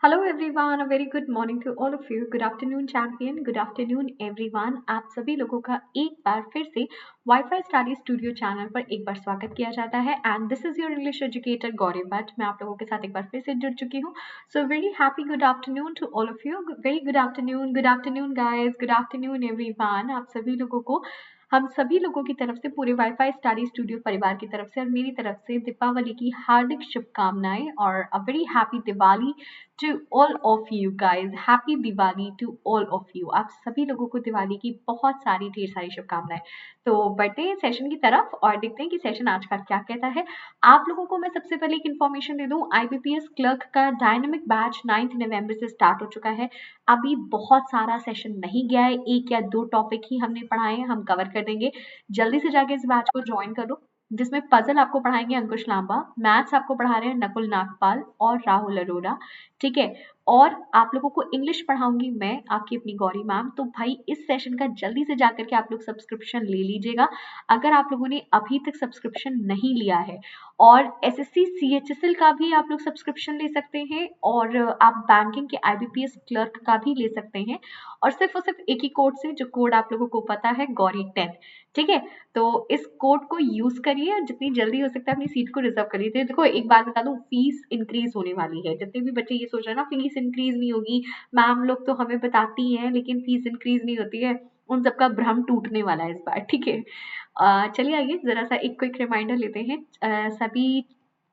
Hello everyone, a very good morning to all of you. Good afternoon champion, good afternoon everyone. आप सभी लोगों का एक बार फिर से वाईफाई स्टडी स्टूडियो चैनल पर एक बार स्वागत किया जाता है। And this is your English educator Gauri Bhatt. मैं आप लोगों के साथ एक बार फिर से जुड़ चुकी हूँ। So very happy good afternoon to all of you. Very good afternoon guys, good afternoon everyone. आप सभी लोगों को, हम सभी लोगों की तरफ से, पूरे वाईफाई स्टडी स्टूडियो परिवार की तरफ से और मेरी तरफ से दीपावली की हार्दिक शुभकामनाएं और a very happy Diwali to all of you guys. Happy Diwali to all of you. आप सभी लोगों को दिवाली की बहुत सारी ढेर सारी शुभकामनाएं। तो बढ़ते हैं सेशन की तरफ और देखते हैं कि सेशन आज का क्या कहता है। आप लोगों को मैं सबसे पहले एक इन्फॉर्मेशन दे दूं, आईबीपीएस क्लर्क का डायनेमिक बैच 9 नवंबर से स्टार्ट हो चुका है। अभी बहुत सारा सेशन नहीं गया है, एक या दो टॉपिक ही हमने पढ़ाए हैं, हम कवर कर देंगे। जल्दी से जाके इस बैच को ज्वाइन कर लो, जिसमें पजल आपको पढ़ाएंगे अंकुश लांबा, मैथ्स आपको पढ़ा रहे हैं नकुल नागपाल और राहुल अरोरा, ठीक है। और आप लोगों को इंग्लिश पढ़ाऊंगी मैं, आपकी अपनी गौरी मैम। तो भाई इस सेशन का जल्दी से जाकर के आप लोग सब्सक्रिप्शन ले लीजिएगा, अगर आप लोगों ने अभी तक सब्सक्रिप्शन नहीं लिया है। और एसएससी सीएचएसएल का भी आप लोग सब्सक्रिप्शन ले सकते हैं और आप बैंकिंग के आईबीपीएस क्लर्क का भी ले सकते हैं। और सिर्फ एक ही कोड से, जो कोड आप लोगों को पता है, गौरी 10, ठीक है। तो इस कोड को यूज करिए और जितनी जल्दी हो सकता है अपनी सीट को रिजर्व करिए। तो देखो एक बात बता दूं, फीस इंक्रीज होने वाली है। जितने भी बच्चे ये सोच रहे हैं ना फीस इंक्रीज नहीं होगी, मैम लोग तो हमें बताती हैं लेकिन फीस इंक्रीज नहीं होती है, उन सबका भ्रम टूटने वाला है इस बार, ठीक है। चलिए आइए जरा सा एक क्विक रिमाइंडर लेते हैं सभी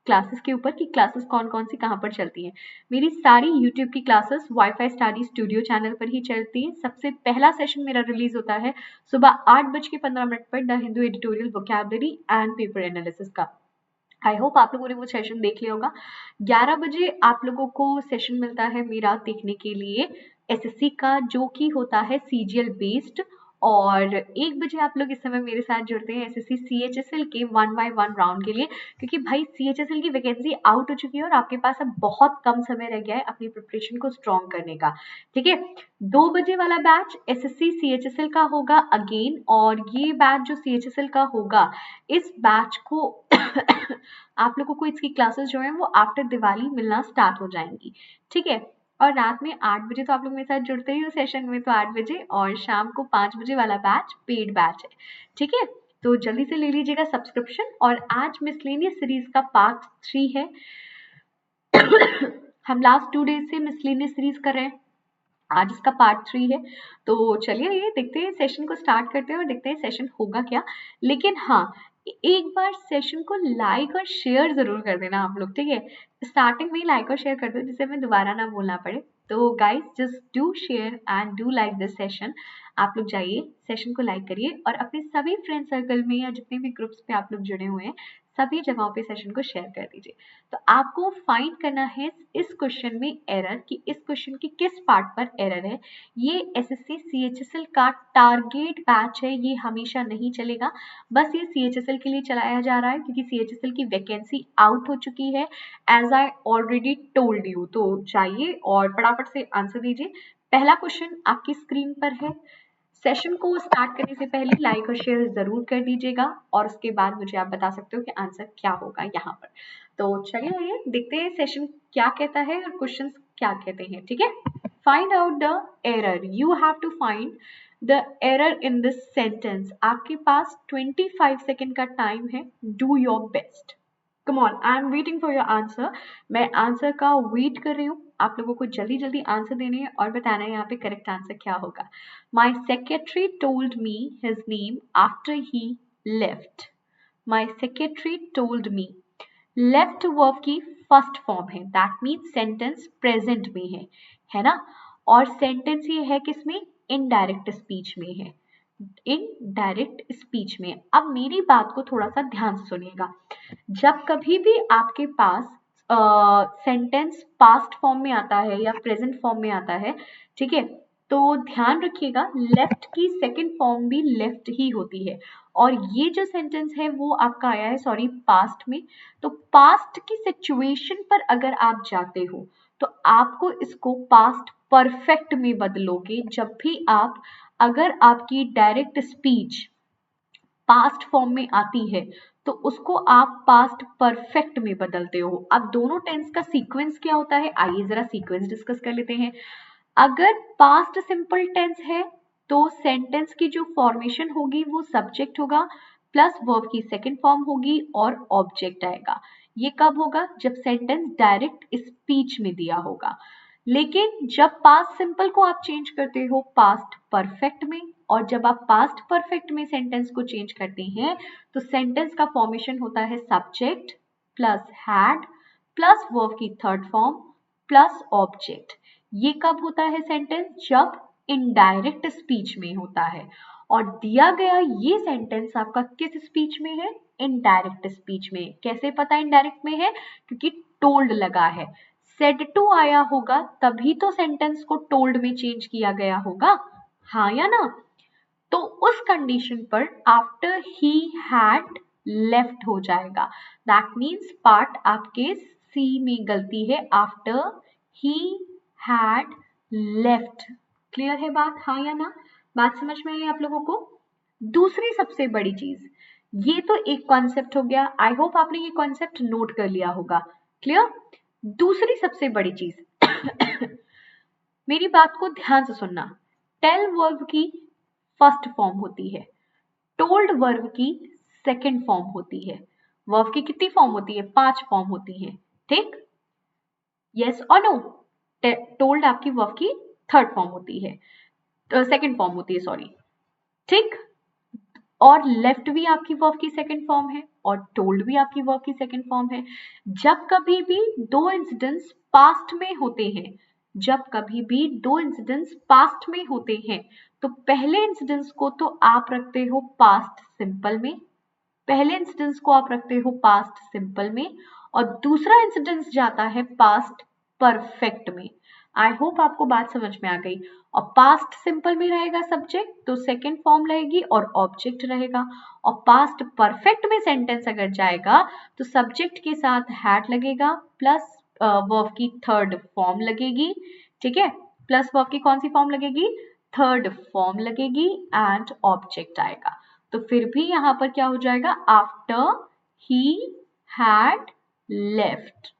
क्लासेस के ऊपर कि क्लासेस कौन कौन सी कहाँ पर चलती हैं। मेरी सारी यूट्यूब की classes wifi study studio channel पर ही चलती हैं। सबसे पहला सेशन मेरा रिलीज होता है सुबह 8:15 पर the Hindu editorial vocabulary and paper analysis का। आई होप आप लोगों ने वो सेशन देख लिया होगा। 11 बजे आप लोगों को सेशन मिलता है मेरा देखने के लिए एसएससी का, जो कि होता है सीजीएल बेस्ड। और 1 बजे आप लोग इस समय मेरे साथ जुड़ते हैं एसएससी सीएचएसएल के 1x1 राउंड के लिए, क्योंकि भाई सीएचएसएल की वैकेंसी आउट हो चुकी है और आपके पास अब बहुत कम समय रह गया है अपनी प्रिपरेशन को स्ट्रॉन्ग करने का, ठीक है। 2 बजे वाला बैच एसएससी सीएचएसएल का होगा अगेन, और ये बैच जो सीएचएसएल का होगा, इस बैच को आप लोगों को इसकी क्लासेस जो है वो आफ्टर दिवाली मिलना स्टार्ट हो जाएंगी, ठीक है। और रात में 8 बजे तो आप लोग मेरे साथ जुड़ते ही हो सेशन में, तो 8 बजे, और शाम को 5 बजे वाला बैच पेड बैच है, ठीक है। तो जल्दी से ले लीजिएगा सब्सक्रिप्शन। और आज मिसलेनियस सीरीज का पार्ट 3 है। हम लास्ट 2 डेज से मिसलेनियस सीरीज कर रहे हैं, आज इसका पार्ट 3 है। तो चलिए ये देखते हैं, सेशन को स्टार्ट करते हैं और देखते हैं सेशन होगा क्या। लेकिन हाँ, एक बार सेशन को लाइक और शेयर जरूर कर देना आप लोग, ठीक है। स्टार्टिंग में ही लाइक और शेयर कर दो जिससे हमें दोबारा ना बोलना पड़े। तो guys just do share and do like this session. आप लोग जाइए सेशन को लाइक करिए और अपने सभी फ्रेंड सर्कल में या जितने भी ग्रुप्स पे आप लोग जुड़े हुए हैं सभी जगहों पे सेशन को शेयर कर दीजिए। तो आपको फाइंड करना है इस क्वेश्चन में एरर, कि इस क्वेश्चन के किस पार्ट पर एरर है। ये एसएससी सीएचएसएल का टारगेट बैच है, ये हमेशा नहीं चलेगा, बस ये सीएचएसएल के लिए चलाया जा रहा है क्योंकि सीएचएसएल की वैकेंसी आउट हो चुकी है, as I already told you. तो जाइए और फटाफट से आंसर दीजिए। पहला क्वेश्चन आपकी स्क्रीन पर है। सेशन को स्टार्ट करने से पहले लाइक और शेयर जरूर कर दीजिएगा और उसके बाद मुझे आप बता सकते हो कि आंसर क्या होगा यहाँ पर। तो चलिए आइए देखते हैं सेशन क्या कहता है और क्वेश्चंस क्या कहते हैं, ठीक है। Find out the error, you have to find the error in this sentence. आपके पास 25 सेकेंड का टाइम है, do your best. Come on, I am waiting for your answer. मैं आंसर का वेट कर रही हूँ, आप लोगों को जल्दी जल्दी आंसर देने हैं और बताना है यहाँ पे करेक्ट आंसर क्या होगा। My secretary told me his name after he left. My secretary told me, left verb की फर्स्ट फॉर्म है, दैट मीन्स सेंटेंस प्रेजेंट में है ना। और सेंटेंस ये है किसमें, इनडायरेक्ट स्पीच में है, इनडायरेक्ट स्पीच में। अब मेरी बात को थोड़ा सा ध्यान से सुनिएगा। जब कभी भी आपके पास सेंटेंस पास्ट फॉर्म में आता है या प्रेजेंट फॉर्म में आता है, ठीक है, तो ध्यान रखिएगा लेफ्ट की सेकंड फॉर्म भी लेफ्ट ही होती है। और ये जो सेंटेंस है वो आपका आया है, सॉरी, पास्ट में। तो पास्ट की सिचुएशन पर अगर आप जाते हो तो आपको इसको पास्ट परफेक्ट में बदलोगे। जब भी आप, अगर आपकी डायरेक्ट स्पीच पास्ट फॉर्म में आती है तो उसको आप पास्ट परफेक्ट में बदलते हो। अब दोनों टेंस का सीक्वेंस क्या होता है, आइए जरा सीक्वेंस डिस्कस कर लेते हैं। अगर पास्ट सिंपल टेंस है तो सेंटेंस की जो फॉर्मेशन होगी वो सब्जेक्ट होगा प्लस वर्ब की सेकंड फॉर्म होगी और ऑब्जेक्ट आएगा। ये कब होगा, जब सेंटेंस डायरेक्ट स्पीच में दिया होगा। लेकिन जब पास्ट सिंपल को आप चेंज करते हो पास्ट परफेक्ट में, और जब आप पास्ट परफेक्ट में सेंटेंस को चेंज करते हैं तो सेंटेंस का फॉर्मेशन होता है subject plus had plus verb की थर्ड फॉर्म प्लस ऑब्जेक्ट। ये कब होता है सेंटेंस, जब इनडायरेक्ट स्पीच में होता है। और दिया गया ये सेंटेंस आपका किस स्पीच में है, इनडायरेक्ट स्पीच में। कैसे पता इनडायरेक्ट में है, क्योंकि टोल्ड लगा है। सेड टू आया होगा तभी तो सेंटेंस को टोल्ड में चेंज किया गया होगा, हाँ या ना। तो उस कंडीशन पर आफ्टर ही हैड लेफ्ट हो जाएगा। दैट मीन्स पार्ट आपके सी में गलती है, after he had left. Clear है बात, हाँ या ना, बात समझ में आई आप लोगों को। दूसरी सबसे बड़ी चीज, ये तो एक कॉन्सेप्ट हो गया, आई होप आपने ये कॉन्सेप्ट नोट कर लिया होगा। क्लियर। दूसरी सबसे बड़ी चीज मेरी बात को ध्यान से सुनना। टेल वर्ब की फर्स्ट फॉर्म होती है, टोल्ड वर्ब की सेकंड फॉर्म होती है। वर्ब की कितनी फॉर्म होती है, 5 फॉर्म होती है, ठीक। यस और नो, टोल्ड आपकी वर्ब की थर्ड फॉर्म होती है, सेकंड फॉर्म होती है, सॉरी, ठीक। और लेफ्ट भी आपकी वर्ब की सेकंड फॉर्म है और टोल्ड भी आपकी वर्ब की सेकंड फॉर्म है। जब कभी भी दो इंसिडेंट्स पास्ट में होते हैं, जब कभी भी दो इंसिडेंट्स पास्ट में होते हैं तो पहले इंसिडेंट्स को तो आप रखते हो पास्ट सिंपल में, पहले इंसिडेंट्स को आप रखते हो पास्ट सिंपल में, और दूसरा इंसिडेंस जाता है पास्ट परफेक्ट में। आई होप आपको बात समझ में आ गई। और पास्ट सिंपल में रहेगा सब्जेक्ट तो सेकंड फॉर्म रहेगी और ऑब्जेक्ट रहेगा, और पास्ट परफेक्ट में सेंटेंस अगर जाएगा तो सब्जेक्ट के साथ हैड लगेगा प्लस वर्ब की थर्ड फॉर्म लगेगी, ठीक है। प्लस वर्ब की कौन सी फॉर्म लगेगी, थर्ड फॉर्म लगेगी एंड ऑब्जेक्ट आएगा। तो फिर भी यहां पर क्या हो जाएगा, after he had left.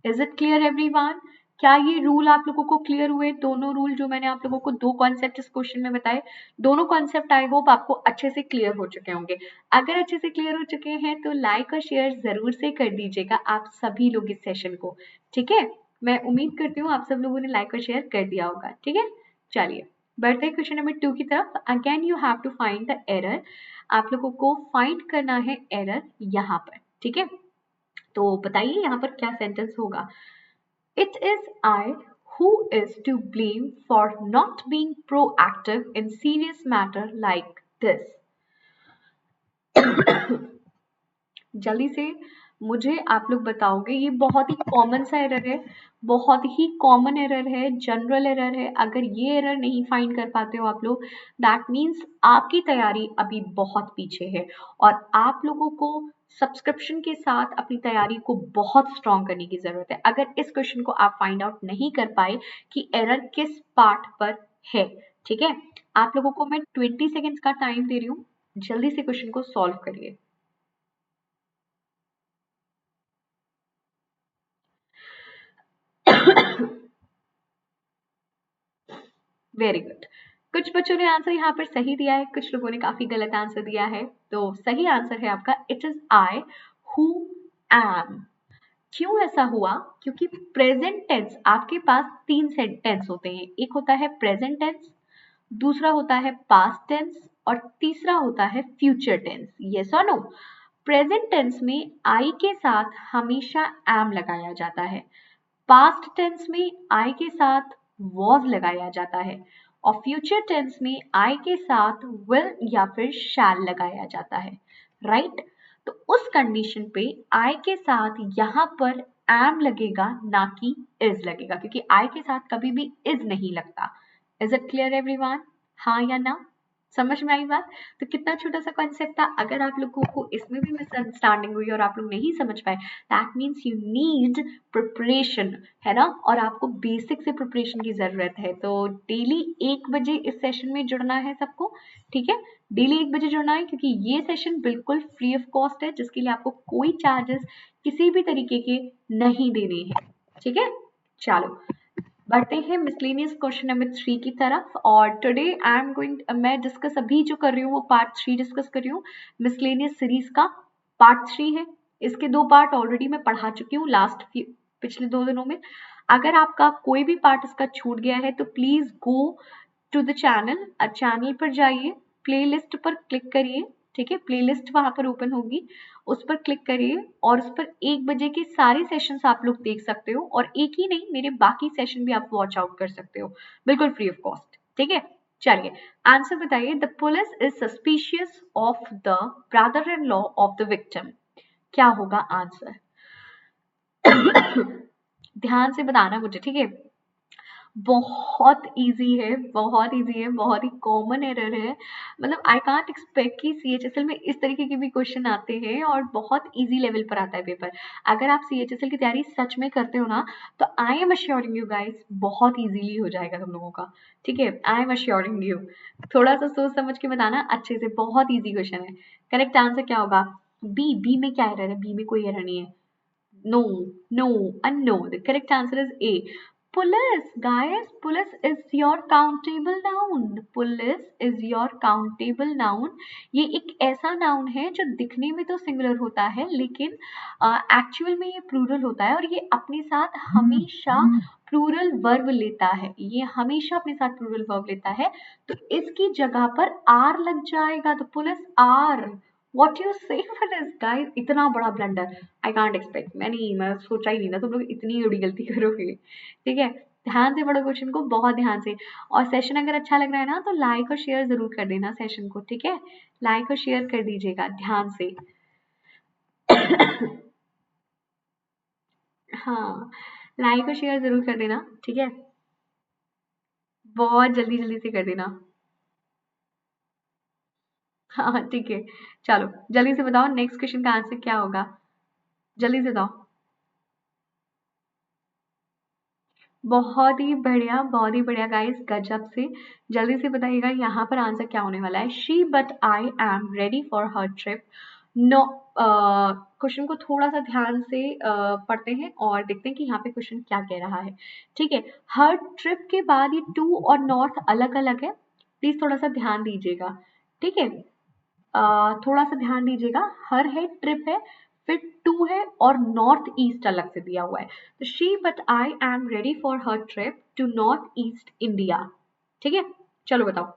Is it clear everyone. क्या ये रूल आप लोगों को क्लियर हुए, दोनों रूल जो मैंने आप लोगों को दो कॉन्सेप्ट इस क्वेश्चन में बताए, दोनों कॉन्सेप्ट आई होप आपको अच्छे से क्लियर हो चुके होंगे। अगर अच्छे से क्लियर हो चुके हैं तो लाइक और शेयर जरूर से कर दीजिएगा आप सभी लोग इस सेशन को, ठीक है। मैं उम्मीद करती हूँ आप सब लोगों ने लाइक और शेयर कर दिया होगा, ठीक है। चलिए बढ़ते हैं क्वेश्चन नंबर 2 की तरफ। Again you have to find the error. आप लोगों को फाइंड करना है एरर यहाँ पर, ठीक है। तो बताइए यहाँ पर क्या सेंटेंस होगा। It is I who is to blame for not being proactive in serious matter like this. जल्दी से मुझे आप लोग बताओगे, ये बहुत ही कॉमन सा एरर है, बहुत ही कॉमन एरर है, जनरल एरर है। अगर ये एरर नहीं फाइंड कर पाते हो आप लोग, दैट मीन्स आपकी तैयारी अभी बहुत पीछे है और आप लोगों को सब्सक्रिप्शन के साथ अपनी तैयारी को बहुत स्ट्रॉन्ग करने की जरूरत है। अगर इस क्वेश्चन को आप फाइंड आउट नहीं कर पाए कि एरर किस पार्ट पर है, ठीक है, आप लोगों को मैं 20 सेकेंड्स का टाइम दे रही हूँ, जल्दी से क्वेश्चन को सॉल्व करिए। Very good. कुछ बच्चों ने आंसर यहाँ पर सही दिया है, कुछ लोगों ने काफी गलत आंसर दिया है। तो सही आंसर है आपका it is I who am. क्यों ऐसा हुआ, क्योंकि प्रेजेंट टेंस आपके पास 3 टेंस होते हैं, एक होता है प्रेजेंट टेंस, दूसरा होता है पास्ट टेंस और तीसरा होता है फ्यूचर टेंस। यस और नो। प्रेजेंट टेंस में आई के साथ हमेशा एम लगाया जाता है, पास्ट टेंस में आई के साथ वॉज लगाया जाता है और फ्यूचर टेंस में आई के साथ विल या फिर शैल लगाया जाता है, राइट। तो उस कंडीशन पे आई के साथ यहाँ पर एम लगेगा ना कि इज लगेगा, क्योंकि आई के साथ कभी भी इज नहीं लगता। इज इट क्लियर एवरीवन, हाँ या ना। समझ में आई बात? तो कितना छोटा सा कॉन्सेप्ट था। अगर आप लोगों को इसमें भी मिसअंडरस्टैंडिंग हुई और आप लोग नहीं समझ पाए, that means you need preparation, है ना, और आपको बेसिक से प्रिपरेशन की जरूरत है। तो डेली 1 बजे इस सेशन में जुड़ना है सबको, ठीक है? डेली 1 बजे जुड़ना है, क्योंकि ये सेशन बिल्कुल फ्री ऑफ कॉस्ट है, जिसके लिए आपको कोई चार्जेस किसी भी तरीके के नहीं देने हैं, ठीक है? चलो बढ़ते हैं मिसलेनियस क्वेश्चन नंबर 3 की तरफ। और टुडे आई एम गोइंग, मैं डिस्कस अभी जो कर रही हूँ वो पार्ट 3 डिस्कस कर रही हूँ। मिसलेनियस सीरीज का पार्ट 3 है। इसके 2 पार्ट ऑलरेडी मैं पढ़ा चुकी हूँ पिछले 2 दिनों में। अगर आपका कोई भी पार्ट इसका छूट गया है तो please go to the channel, channel पर जाइए, प्लेलिस्ट पर क्लिक करिए, ठीक है? प्लेलिस्ट वहां पर ओपन होगी, उस पर क्लिक करिए और उस पर 1 बजे के सारे सेशंस आप लोग देख सकते हो, और एक ही नहीं, मेरे बाकी सेशन भी आप वॉच आउट कर सकते हो, बिल्कुल फ्री ऑफ कॉस्ट, ठीक है? चलिए आंसर बताइए। The police is suspicious of the brother in law of the victim. क्या होगा आंसर? ध्यान से बताना मुझे, ठीक है? बहुत इजी है, बहुत इजी है, बहुत ही कॉमन एरर है। मतलब आई कांट एक्सपेक्ट कि सीएचएसएल में इस तरीके के भी क्वेश्चन आते हैं, और बहुत इजी लेवल पर आता है पेपर। अगर आप सीएचएसएल की तैयारी सच में करते हो ना, तो I am assuring you guys, बहुत इजीली हो जाएगा तुम लोगों का, ठीक है? I am assuring you. थोड़ा सा सोच समझ के बताना अच्छे से, बहुत इजी क्वेश्चन है। करेक्ट आंसर क्या होगा? बी। बी में क्या एरर है? बी में कोई एरर नहीं है। No, no, and no. The correct answer is A. Police, guys, police is your countable noun. Police is your countable noun. ये एक ऐसा नाउन है जो दिखने में तो सिंगुलर होता है, लेकिन एक्चुअल में ये प्लूरल होता है, और ये अपने साथ हमेशा प्लूरल वर्ब लेता है। ये हमेशा अपने साथ प्लूरल वर्ब लेता है, तो इसकी जगह पर आर लग जाएगा, तो police are. What you say for this guys? इतना बड़ा ब्लंडर आई कांट एक्सपेक्ट। मैं सोचा ही नहीं था तुम लोग इतनी बड़ी गलती करोगे, ठीक है? ध्यान से पढ़ो क्वेश्चन को, बहुत ध्यान से। और सेशन अगर अच्छा लग रहा है ना, तो लाइक और शेयर जरूर कर देना सेशन को, ठीक है? लाइक और शेयर कर दीजिएगा ध्यान से। हाँ, लाइक और शेयर जरूर कर देना, ठीक है? बहुत जल्दी जल्दी से कर देना। हाँ ठीक है, चलो जल्दी से बताओ नेक्स्ट क्वेश्चन का आंसर क्या होगा, जल्दी से बताओ। बहुत ही बढ़िया गाइस, गजब से। जल्दी से बताइएगा यहाँ पर आंसर क्या होने वाला है। She but I am ready for her trip. No, question को थोड़ा सा ध्यान से पढ़ते हैं और देखते हैं कि यहाँ पे क्वेश्चन क्या कह रहा है, ठीक है? हर ट्रिप के बाद ये टू और नॉर्थ अलग अलग है, प्लीज थोड़ा सा ध्यान दीजिएगा, ठीक है? थोड़ा सा ध्यान दीजिएगा। हर है, ट्रिप है, फिर टू है, और नॉर्थ ईस्ट अलग से दिया हुआ है। तो she but I am ready for her trip to North East India, ठीक है? चलो बताओ।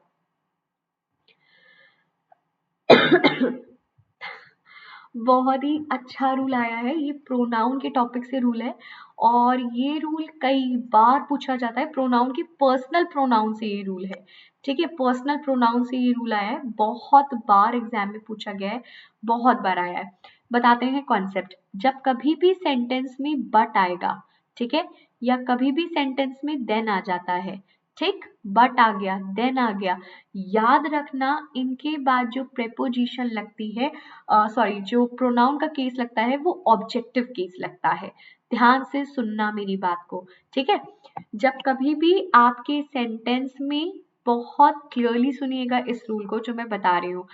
बहुत ही अच्छा रूल आया है, ये प्रोनाउन के टॉपिक से रूल है, और ये रूल कई बार पूछा जाता है। प्रोनाउन की पर्सनल प्रोनाउन से ये रूल है, ठीक है? पर्सनल प्रोनाउन से ये रूल आया है, बहुत बार एग्जाम में पूछा गया है, बहुत बार आया है। बताते हैं कॉन्सेप्ट। जब कभी भी सेंटेंस में बट आएगा, ठीक है, या कभी भी सेंटेंस में देन आ जाता है, ठीक, बट आ गया, देन आ गया, याद रखना इनके बाद जो प्रेपोजिशन लगती है, सॉरी, जो प्रोनाउन का केस लगता है वो ऑब्जेक्टिव केस लगता है। ध्यान से सुनना मेरी बात को, ठीक है? जब कभी भी आपके सेंटेंस में, बहुत क्लियरली सुनिएगा इस रूल को जो मैं बता रही हूँ,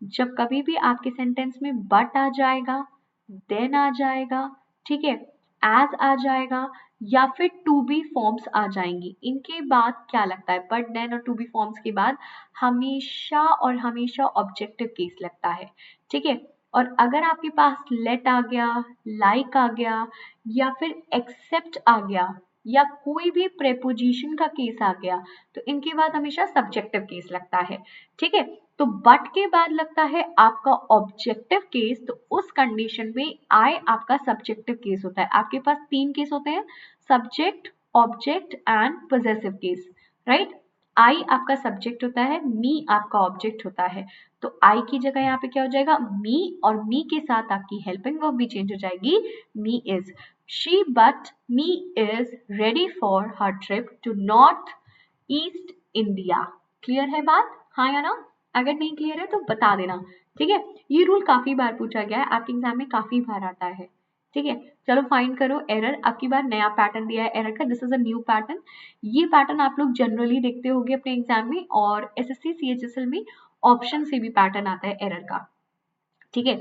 जब कभी भी आपके सेंटेंस में बट आ जाएगा, देन आ जाएगा, ठीक है, एज आ जाएगा, या फिर टू बी फॉर्म्स आ जाएंगी, इनके बाद क्या लगता है? बट, देन और टू बी फॉर्म्स के बाद हमेशा और हमेशा ऑब्जेक्टिव केस लगता है, ठीक है? और अगर आपके पास लेट आ गया, लाइक आ गया, या फिर एक्सेप्ट आ गया, या कोई भी प्रेपोजिशन का केस आ गया, तो इनके बाद हमेशा सब्जेक्टिव केस लगता है, ठीक है? तो बट के बाद लगता है आपका ऑब्जेक्टिव केस, तो उस कंडीशन में आई आपका सब्जेक्टिव केस होता है। आपके पास 3 केस होते हैं, subject, object and possessive case, right? आई आपका सब्जेक्ट होता है, मी आपका ऑब्जेक्ट होता है, तो आई की जगह यहाँ पे क्या हो जाएगा? मी, और मी के साथ आपकी हेल्पिंग वर्ब भी चेंज हो जाएगी, me is. She but me is ready for her trip to North East India. Clear है बात? हाँ या ना? अगर नहीं क्लियर है तो बता देना, ठीक है। ये रूल काफी बार पूछा गया है, आपके एग्जाम में काफी बार आता है, ठीक है। चलो फाइंड करो एरर। अब की बार नया पैटर्न दिया है एरर का, this is a new pattern. ये पैटर्न आप लोग जनरली देखते होंगे अपने एग्जाम में, और एसएससी सीएचएसएल में ऑप्शन से भी पैटर्न आता है एरर का, ठीक है।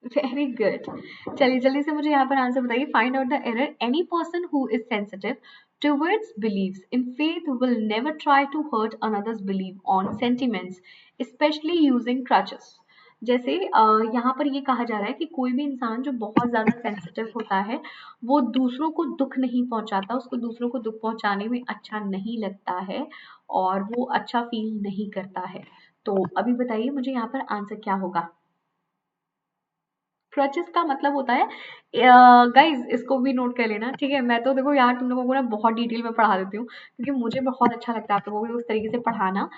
Very good. चलिए जल्दी से मुझे यहाँ पर आंसर बताइए। Find out the error. Any person who is sensitive towards beliefs in faith will never try to hurt another's belief on sentiments, especially using crutches. जैसे यहाँ पर ये कहा जा रहा है कि कोई भी इंसान जो बहुत ज्यादा सेंसिटिव होता है वो दूसरों को दुख नहीं पहुंचाता, उसको दूसरों को दुख पहुंचाने में अच्छा नहीं लगता है और वो अच्छा फील नहीं करता है। तो अभी बताइए मुझे यहाँ पर आंसर क्या होगा। क्रचेस का मतलब होता है, गाइज इसको भी नोट कर लेना, ठीक है। मैं तो देखो यार तुम लोगों को ना बहुत डिटेल में पढ़ा देती हूँ क्योंकि मुझे बहुत अच्छा लगता है आप लोगों को उस तरीके से पढ़ाना,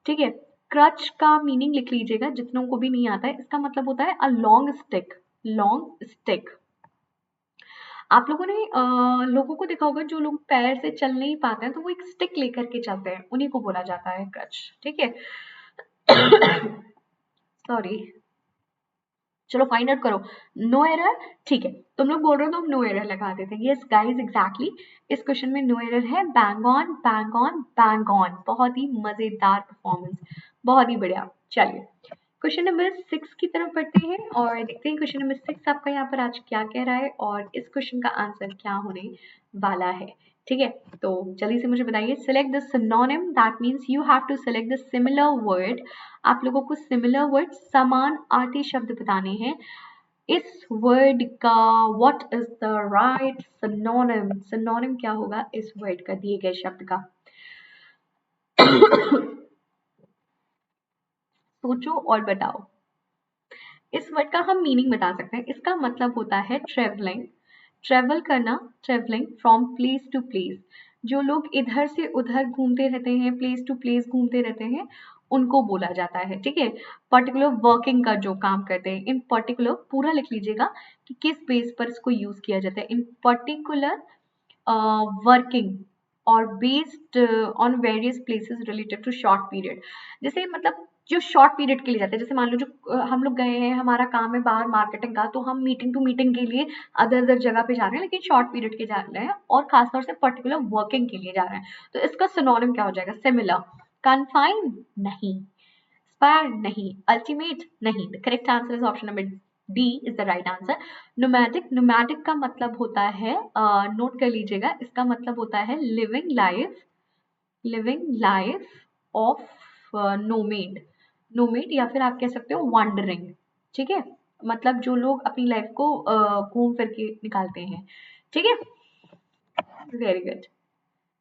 ठीक है। क्रच का मीनिंग लिख लीजिएगा जितनों को भी नहीं आता है। इसका मतलब होता है a long stick, long stick. आप लोगों ने लोगों को देखा होगा जो लोग पैर से चल नहीं पाते हैं तो वो एक स्टिक लेकर के चलते हैं, उन्हीं को बोला जाता है क्रच, ठीक है। सॉरी। चलो फाइंड आउट करो। नो एरर, ठीक है। तुम लोग बोल रहे हो तो हम नो एरर लगा देते हैं। यस गाइस एग्जैक्टली, इस क्वेश्चन में नो एरर है। Bang on bang on bang on. बहुत ही मजेदार परफॉर्मेंस, बहुत ही बढ़िया। चलिए क्वेश्चन नंबर 6 की तरफ बढ़ते हैं और देखते हैं क्वेश्चन नंबर 6 आपका यहाँ पर आज क्या कह रहा है और इस क्वेश्चन का आंसर क्या होने वाला है, ठीक है। तो जल्दी से मुझे बताइए। Select the synonym, that means you have to select the similar word. आप लोगों को सिमिलर वर्ड, समान आर्टी शब्द बताने हैं। इस वर्ड का what is the right synonym, synonym क्या होगा इस वर्ड का, दिए गए शब्द का। सोचो और बताओ। इस वर्ड का हम मीनिंग बता सकते हैं। इसका मतलब होता है ट्रेवलिंग, ट्रेवल करना, travelling from place to place. जो लोग इधर से उधर घूमते रहते हैं, प्लेस टू प्लेस घूमते रहते हैं, उनको बोला जाता है, ठीक है। पर्टिकुलर वर्किंग का जो काम करते हैं, इन पर्टिकुलर पूरा लिख लीजिएगा कि किस बेस पर इसको यूज किया जाता है। इन पर्टिकुलर वर्किंग और based on various places related to short period. जैसे मतलब जो शॉर्ट पीरियड के लिए जाते हैं, जैसे मान लो जो हम लोग गए हैं, हमारा काम है बाहर मार्केटिंग का, तो हम मीटिंग टू मीटिंग के लिए अदर अदर जगह पे जा रहे हैं लेकिन शॉर्ट पीरियड के जा रहे हैं और खासतौर से पर्टिकुलर वर्किंग के लिए जा रहे हैं। तो इसका सिनोनिम क्या हो जाएगा? सिमिलर। कन्फाइन नहीं, स्पायर नहीं, अल्टीमेट नहीं। The correct answer is option number D is the right answer. Nomadic, nomadic का मतलब होता है, नोट कर लीजिएगा, इसका मतलब होता है living life, living life of nomad, nomad या फिर आप कह सकते हो वांडरिंग, ठीक है। मतलब जो लोग अपनी लाइफ को घूम फिर के निकालते हैं, ठीक है। Very good.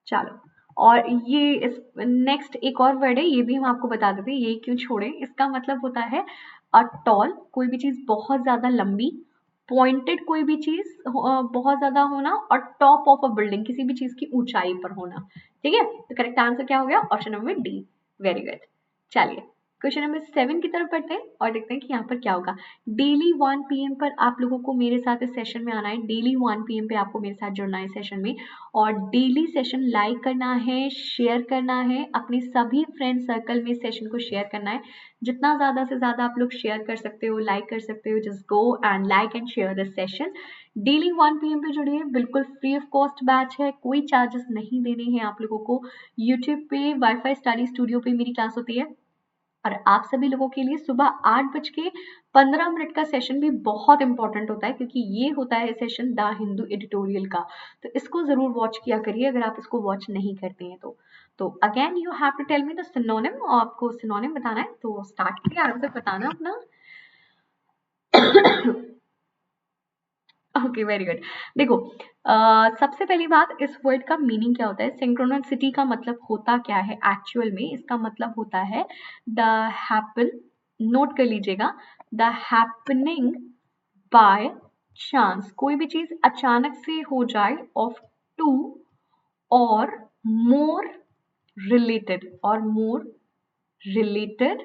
चलो, और ये इस नेक्स्ट एक और वर्ड है, ये भी हम आपको बता देते हैं, ये क्यों छोड़े। इसका मतलब होता है टॉल, कोई भी चीज बहुत ज्यादा लंबी, पॉइंटेड कोई भी चीज बहुत ज्यादा होना, और टॉप ऑफ अ बिल्डिंग, किसी भी चीज की ऊंचाई पर होना, ठीक है। तो करेक्ट आंसर क्या हो गया? Option number D. Very good. चलिए क्वेश्चन नंबर 7 की तरफ बढ़ते हैं और देखते हैं कि यहाँ पर क्या होगा। डेली 1 PM पर आप लोगों को मेरे साथ इस सेशन में आना है। डेली 1 PM पे आपको मेरे साथ जुड़ना है सेशन में, और डेली सेशन लाइक करना है, शेयर करना है, अपने सभी फ्रेंड सर्कल में सेशन को शेयर करना है। जितना ज्यादा से ज्यादा आप लोग शेयर कर सकते हो, लाइक कर सकते हो, just go and like and share this session. Daily 1 PM पे जुड़िए, बिल्कुल फ्री ऑफ कॉस्ट बैच है, कोई चार्जेस नहीं देने हैं आप लोगों को। यूट्यूब पे वाईफाई स्टडी स्टूडियो पे मेरी क्लास होती है, और आप सभी लोगों के लिए सुबह 8:15 का सेशन भी बहुत इंपॉर्टेंट होता है, क्योंकि ये होता है सेशन द हिंदू एडिटोरियल का। तो इसको जरूर वॉच किया करिए अगर आप इसको वॉच नहीं करते हैं तो again you have to tell me the synonym, आपको सिनोनिम बताना है, तो स्टार्ट करिए आंसर बताना अपना। Okay very good. देखो सबसे पहली बात, इस वर्ड का मीनिंग क्या होता है। सिंक्रोनिसिटी का मतलब होता क्या है एक्चुअल में? इसका मतलब होता है द हैपन, नोट कर लीजिएगा, द हैपनिंग बाय चांस, कोई भी चीज अचानक से हो जाए, ऑफ टू और मोर रिलेटेड, और मोर रिलेटेड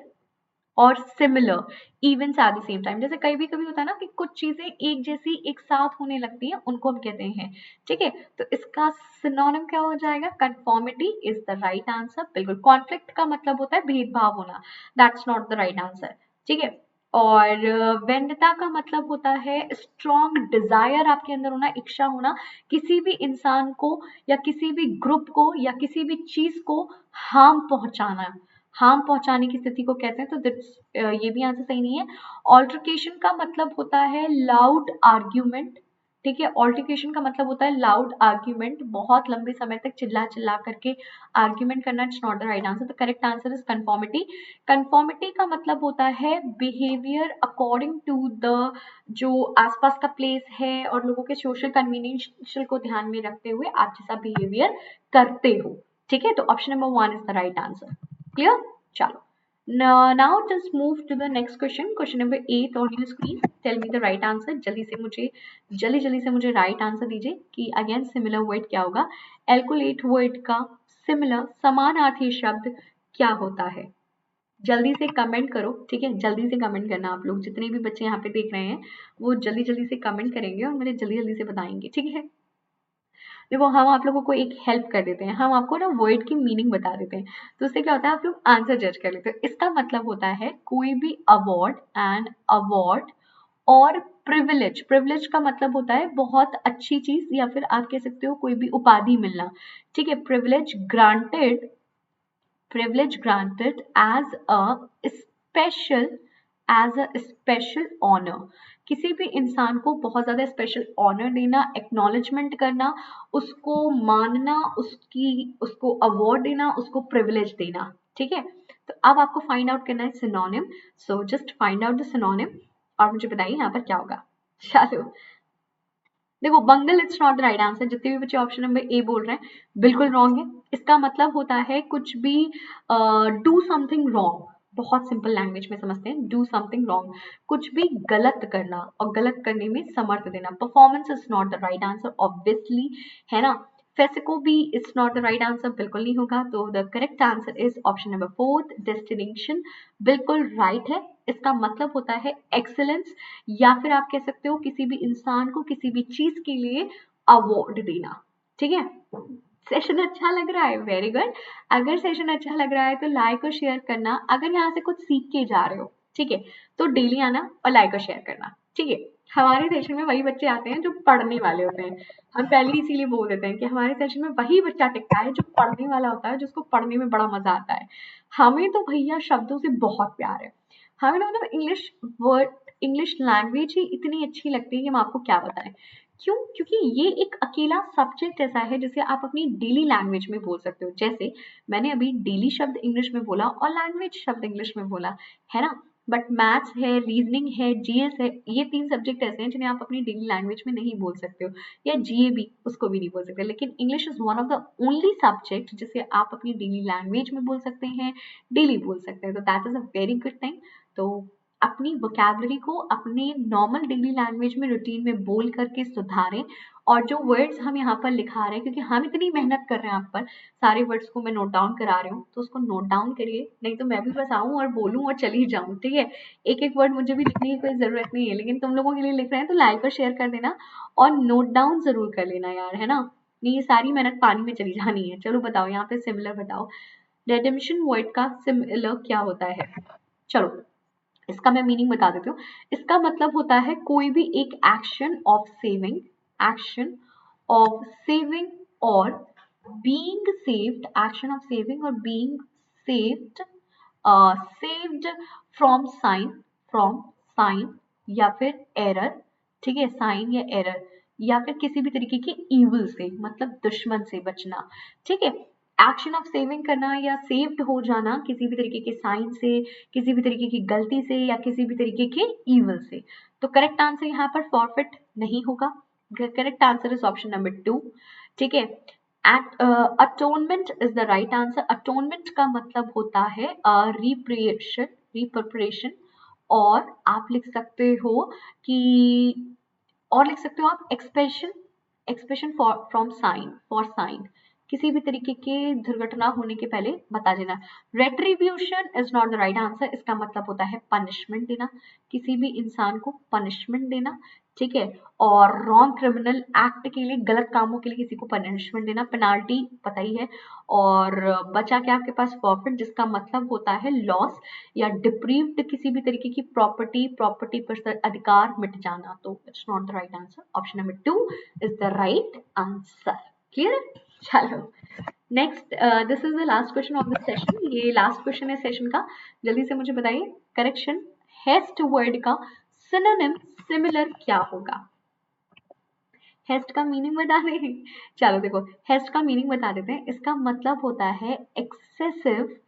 और similar events at the same time. जैसे कभी कभी होता है ना कि कुछ चीजें एक जैसी एक साथ होने लगती हैं, उनको हम कहते हैं। ठीक है, तो इसका सिनोनिम क्या हो जाएगा? Conformity is the right answer. बिल्कुल। कॉन्फ्लिक्ट का मतलब होता है भेदभाव होना, that's not the right answer. ठीक है। और वेंडता का मतलब होता है स्ट्रॉन्ग डिजायर आपके अंदर होना, इच्छा होना, किसी भी इंसान को या किसी भी ग्रुप को या किसी भी चीज को हार्म पहुंचाना, हार्म पहुंचाने की स्थिति को कहते हैं। तो ये भी आंसर सही नहीं है। ऑल्टरकेशन का मतलब होता है लाउड आर्ग्यूमेंट। ठीक है, ऑल्टरकेशन का मतलब होता है लाउड आर्ग्यूमेंट, बहुत लंबे समय तक चिल्ला चिल्ला करके आर्ग्यूमेंट करना। It's not the right answer. The correct answer is conformity. Conformity का मतलब होता है बिहेवियर अकॉर्डिंग टू द जो आसपास का प्लेस है और लोगों के सोशल कन्वीनियंस को ध्यान में रखते हुए आप जैसा बिहेवियर करते हो। ठीक है, तो option number 1 is the right answer. Clear? चलो, now just move to the next question. Question number 8 on your screen. Tell me the right answer. जल्दी से मुझे right answer दीजिए कि again similar word क्या होगा? Alcolate word का similar समानार्थी शब्द क्या होता है? जल्दी से कमेंट करो। ठीक है, जल्दी से कमेंट करना। आप लोग जितने भी बच्चे यहाँ पे देख रहे हैं वो जल्दी जल्दी से कमेंट करेंगे और मुझे जल्दी जल्दी से बताएंगे। ठीक है, देखो हम आप लोगों को एक हेल्प कर देते हैं, हम आपको ना वर्ड की मीनिंग बता देते हैं, तो उससे क्या होता है आप लोग आंसर जज कर लेते हो। इसका मतलब होता है कोई भी अवार्ड एंड अवार्ड और प्रिविलेज। प्रिविलेज का मतलब होता है बहुत अच्छी चीज या फिर आप कह सकते हो कोई भी उपाधि मिलना। ठीक है, privilege granted special as a special honor। किसी भी इंसान को बहुत ज्यादा स्पेशल ऑनर देना, एक्नॉलेजमेंट करना, उसको मानना, उसको अवार्ड देना, उसको प्रिविलेज देना। ठीक है, तो अब आपको फाइंड आउट करना है synonym. So just find out the synonym और मुझे बताइए यहाँ पर क्या होगा। चलो, देखो bungle it's not the right answer. जितने भी बच्चे ऑप्शन नंबर ए बोल रहे हैं बिल्कुल रॉन्ग है। इसका मतलब होता है कुछ भी डू समथिंग रॉन्ग। बहुत सिंपल लैंग्वेज में समझते हैं, डू समथिंग रॉन्ग, कुछ भी गलत करना और गलत करने में समर्थ देना। Performance is not the right answer obviously, है ना। फेसिको भी it's not the right answer, बिल्कुल नहीं होगा। तो the correct answer is option number 4 destination, बिल्कुल राइट है। इसका मतलब होता है एक्सेलेंस या फिर आप कह सकते हो किसी भी इंसान को किसी भी चीज के लिए अवार्ड देना। ठीक है, सेशन अच्छा लग रहा है? Very good. अगर सेशन अच्छा लग रहा है तो लाइक और शेयर करना। अगर यहाँ से कुछ सीख के जा रहे हो, ठीक है, तो डेली आना और लाइक और शेयर करना। ठीक है, हमारे सेशन में वही बच्चे आते हैं जो पढ़ने वाले होते हैं। हम पहले ही इसीलिए बोल देते हैं कि हमारे सेशन में वही बच्चा टिकता है जो पढ़ने वाला होता है, जिसको पढ़ने में बड़ा मजा आता है। हमें तो भैया शब्दों से बहुत प्यार है। हमें ना मतलब इंग्लिश लैंग्वेज ही इतनी अच्छी लगती है कि हम आपको क्या बताएं। क्यों? क्योंकि ये एक अकेला सब्जेक्ट ऐसा है जिसे आप अपनी डेली लैंग्वेज में बोल सकते हो। जैसे मैंने अभी डेली शब्द इंग्लिश में बोला और लैंग्वेज शब्द इंग्लिश में बोला, है ना। बट मैथ्स है, रीजनिंग है, जीएस है, ये 3 सब्जेक्ट ऐसे हैं जिन्हें आप अपनी डेली लैंग्वेज में नहीं बोल सकते हो, या जीए भी, उसको भी नहीं बोल सकते। लेकिन English is one of the only subject जिसे आप अपनी डेली लैंग्वेज में बोल सकते हैं, डेली बोल सकते हैं। तो that is a very good thing. तो अपनी वोकैबुलरी को अपने नॉर्मल डेली लैंग्वेज में रूटीन में बोल करके सुधारें। और जो वर्ड्स हम यहाँ पर लिखा रहे हैं, क्योंकि हम इतनी मेहनत कर रहे हैं आप पर, सारे वर्ड्स को मैं नोट डाउन करा रही हूँ, तो उसको नोट डाउन करिए। नहीं तो मैं भी बस आऊँ और बोलूँ और चली जाऊँ। ठीक है, एक एक वर्ड मुझे भी लिखने की कोई जरूरत नहीं है, लेकिन तुम लोगों के लिए लिख रहे हैं तो लाइक और शेयर कर देना और नोट डाउन जरूर कर लेना यार, है ना। नहीं ये सारी मेहनत पानी में चली जानी है। चलो बताओ, यहाँ पे सिमिलर बताओ, रेडेम्पशन वर्ड का सिमिलर क्या होता है? चलो इसका मैं मीनिंग बता देती हूँ। इसका मतलब होता है कोई भी एक एक्शन ऑफ सेविंग और being saved, action of saving और being saved, saved from sin या फिर एरर। ठीक है, साइन या एरर या फिर किसी भी तरीके के इविल से, मतलब दुश्मन से बचना। ठीक है, एक्शन ऑफ सेविंग करना या सेव्ड हो जाना किसी भी तरीके के साइन से, किसी भी तरीके की गलती से या किसी भी तरीके के इविल से। तो करेक्ट आंसर यहाँ पर फॉरफिट नहीं होगा। Correct answer is option number 2। ठीक है, atonement is the right answer. Atonement का मतलब होता है रिपरेशन। और आप लिख सकते हो कि, और लिख सकते हो आप expression, expression for from sign, for sign. किसी भी तरीके की दुर्घटना होने के पहले बता देना। Retribution is not the right answer, इसका मतलब होता है पनिशमेंट देना, किसी भी इंसान को पनिशमेंट देना, ठीक है। और रॉन्ग क्रिमिनल एक्ट के लिए, गलत कामों के लिए किसी को पनिशमेंट देना, पेनाल्टी पता ही है। और बचा क्या आपके पास, फॉरफिट, जिसका मतलब होता है लॉस या डिप्रीव्ड किसी भी तरीके की प्रॉपर्टी पर अधिकार मिट जाना। तो it's not the right answer, option number 2 is the right answer. Clear? चलो next, this is the last question of the session, ये लास्ट क्वेश्चन है सेशन का। जल्दी से मुझे बताइए, करेक्शन, हेस्ट वर्ड का सिनोनिम सिमिलर क्या होगा? हेस्ट का मीनिंग बता दें? चलो देखो, हेस्ट का मीनिंग बता देते हैं। इसका मतलब होता है एक्सेसिव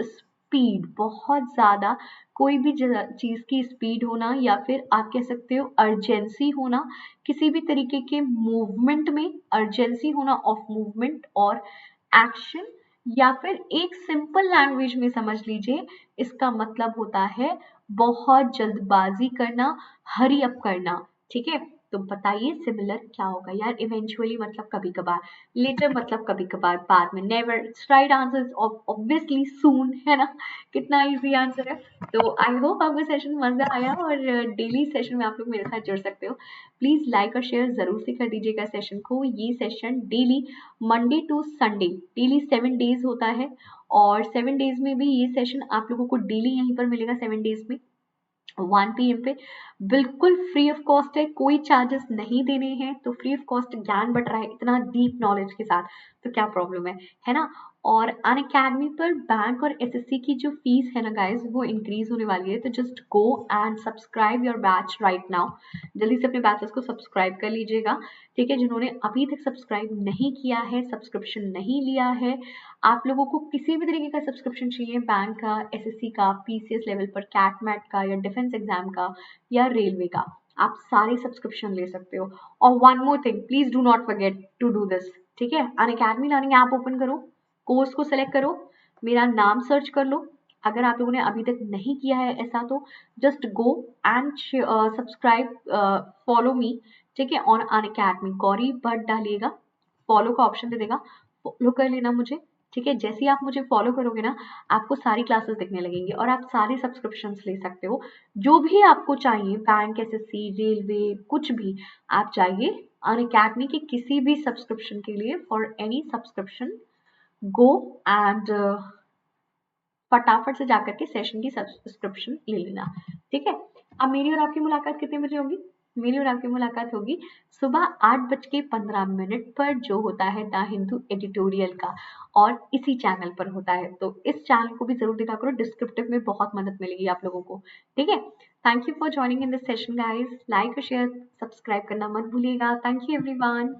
स्पीड, बहुत ज्यादा कोई भी चीज की स्पीड होना, या फिर आप कह सकते हो अर्जेंसी होना, किसी भी तरीके के मूवमेंट में अर्जेंसी होना ऑफ मूवमेंट और एक्शन, या फिर एक सिंपल लैंग्वेज में समझ लीजिए, इसका मतलब होता है बहुत जल्दबाजी करना, हरी अप करना, ठीक है। तो बताइए सिमिलर क्या होगा यार? इवेंचुअली मतलब कभी कभार, लेटर मतलब कभी कभार, बाद में, नेवर। राइट आंसर ऑब्वियसली सून, है ना? कितना इजी आंसर है। तो आई होप आपको सेशन मजा आया, और डेली सेशन में आप लोग मेरे साथ जुड़ सकते हो। प्लीज लाइक और शेयर जरूर से कर दीजिएगा सेशन को। ये session daily Monday to Sunday, daily 7 days होता है, और 7 डेज में भी ये सेशन आप लोगों को डेली यहीं पर मिलेगा, 7 डेज में 1 PM पे। बिल्कुल फ्री ऑफ कॉस्ट है, कोई चार्जेस नहीं देने हैं। तो फ्री ऑफ कॉस्ट ज्ञान बट रहा है इतना डीप नॉलेज के साथ, तो क्या प्रॉब्लम है ना? और अनअकैडमी पर बैंक और एसएससी की जो फीस है ना गाइस, वो इंक्रीज होने वाली है। तो just go and subscribe your batch right now. जल्दी से अपने बैचेस को सब्सक्राइब कर लीजिएगा, ठीक है। जिन्होंने अभी तक सब्सक्राइब नहीं किया है, सब्सक्रिप्शन नहीं लिया है, आप लोगों को किसी भी तरीके का सब्सक्रिप्शन चाहिए, बैंक का, एसएससी का, पीसीएस लेवल पर कैट मैट का, या डिफेंस एग्जाम का, या रेलवे का, आप सारे सब्सक्रिप्शन ले सकते हो। और one more thing, please do not forget to do this, ठीक है। अनअकैडमी लर्निंग ऐप ओपन करो, कोर्स को सेलेक्ट करो, मेरा नाम सर्च कर लो। अगर आप लोगों ने अभी तक नहीं किया है ऐसा, तो just go and subscribe, follow me, ठीक है, ऑन अनअकैडमी। गौरी भट्ट डालिएगा, फॉलो का ऑप्शन दे देगा, फॉलो कर लेना मुझे, ठीक है। जैसे ही आप मुझे फॉलो करोगे ना, आपको सारी क्लासेस दिखने लगेंगी, और आप सारे सब्सक्रिप्शंस ले सकते हो, जो भी आपको चाहिए, बैंक, एसएससी, रेलवे, कुछ भी। आप चाहिए अनअकैडमी के किसी भी सब्सक्रिप्शन के लिए, for any subscription go and फटाफट से जाकर के सेशन की सब्सक्रिप्शन ले लेना, ठीक है। अब मेरी और आपकी मुलाकात कितने बजे होगी? मेरी और आपकी मुलाकात होगी सुबह 8:15 पर, जो होता है द हिंदू एडिटोरियल का, और इसी चैनल पर होता है। तो इस चैनल को भी जरूर देखा करो, डिस्क्रिप्टिव में बहुत मदद मिलेगी आप लोगों को, ठीक है। Thank you for joining in this session guys. Like और शेयर, सब्सक्राइब करना मत भूलिएगा। Thank you everyone.